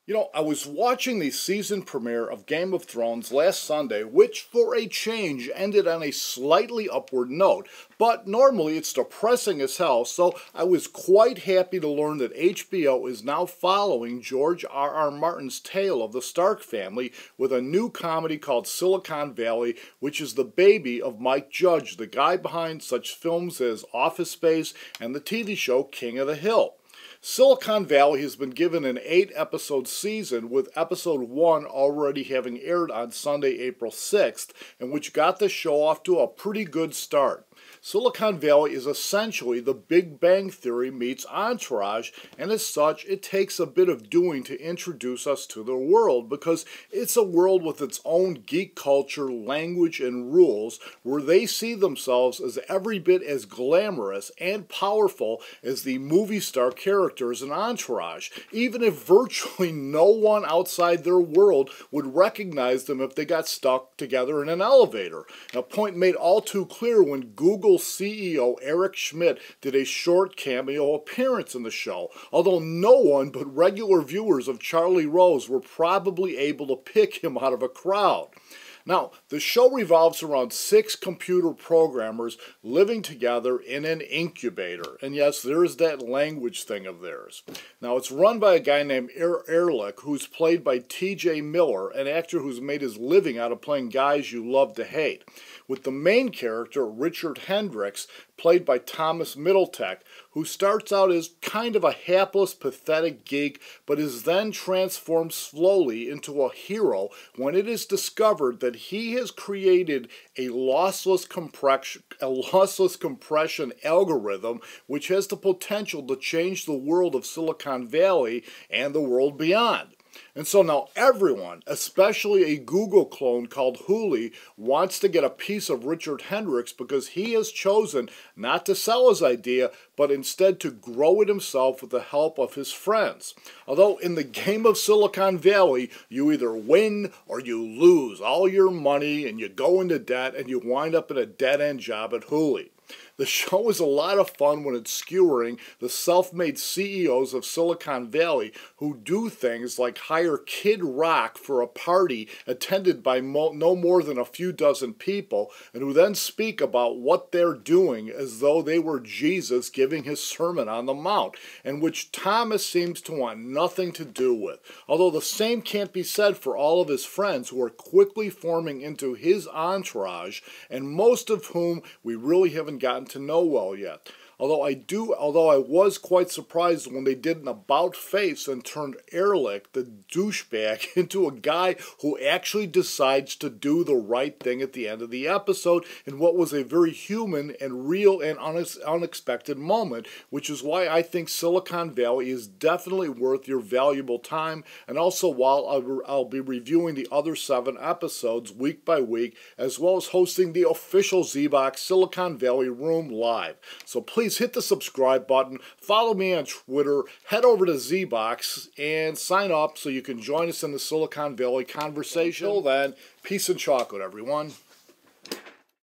You know, I was watching the season premiere of Game of Thrones last Sunday, which, for a change, ended on a slightly upward note. But normally it's depressing as hell, so I was quite happy to learn that HBO is now following George R.R. Martin's tale of the Stark family with a new comedy called Silicon Valley, which is the baby of Mike Judge, the guy behind such films as Office Space and the TV show King of the Hill. Silicon Valley has been given an 8-episode season, with episode 1 already having aired on Sunday, April 6th, and which got the show off to a pretty good start. Silicon Valley is essentially the Big Bang Theory meets Entourage, and as such, it takes a bit of doing to introduce us to the world, because it's a world with its own geek culture, language, and rules, where they see themselves as every bit as glamorous and powerful as the movie star characters in Entourage, even if virtually no one outside their world would recognize them if they got stuck together in an elevator. A point made all too clear when Google CEO Eric Schmidt did a short cameo appearance in the show, although no one but regular viewers of Charlie Rose were probably able to pick him out of a crowd. Now, the show revolves around 6 computer programmers living together in an incubator. And yes, there's that language thing of theirs. Now, it's run by a guy named Eric, who's played by T.J. Miller, an actor who's made his living out of playing guys you love to hate, with the main character, Richard Hendricks, played by Thomas Middletek, who starts out as kind of a hapless, pathetic geek, but is then transformed slowly into a hero when it is discovered that he has created a lossless compression algorithm which has the potential to change the world of Silicon Valley and the world beyond. And so now everyone, especially a Google clone called Hooli, wants to get a piece of Richard Hendricks because he has chosen not to sell his idea, but instead to grow it himself with the help of his friends. Although in the game of Silicon Valley, you either win or you lose all your money and you go into debt and you wind up in a dead-end job at Hooli. The show is a lot of fun when it's skewering the self-made CEOs of Silicon Valley who do things like hire Kid Rock for a party attended by no more than a few dozen people, and who then speak about what they're doing as though they were Jesus giving his Sermon on the Mount, and which Thomas seems to want nothing to do with. Although the same can't be said for all of his friends, who are quickly forming into his entourage, and most of whom we really haven't gotten to know well yet. Although I was quite surprised when they did an about-face and turned Ehrlich, the douchebag, into a guy who actually decides to do the right thing at the end of the episode in what was a very human and real and unexpected moment, which is why I think Silicon Valley is definitely worth your valuable time, and also while I'll be reviewing the other 7 episodes week by week, as well as hosting the official Zeebox Silicon Valley Room live. So please hit the subscribe button, follow me on Twitter, head over to Zeebox, and sign up so you can join us in the Silicon Valley conversation. Until then, peace and chocolate, everyone.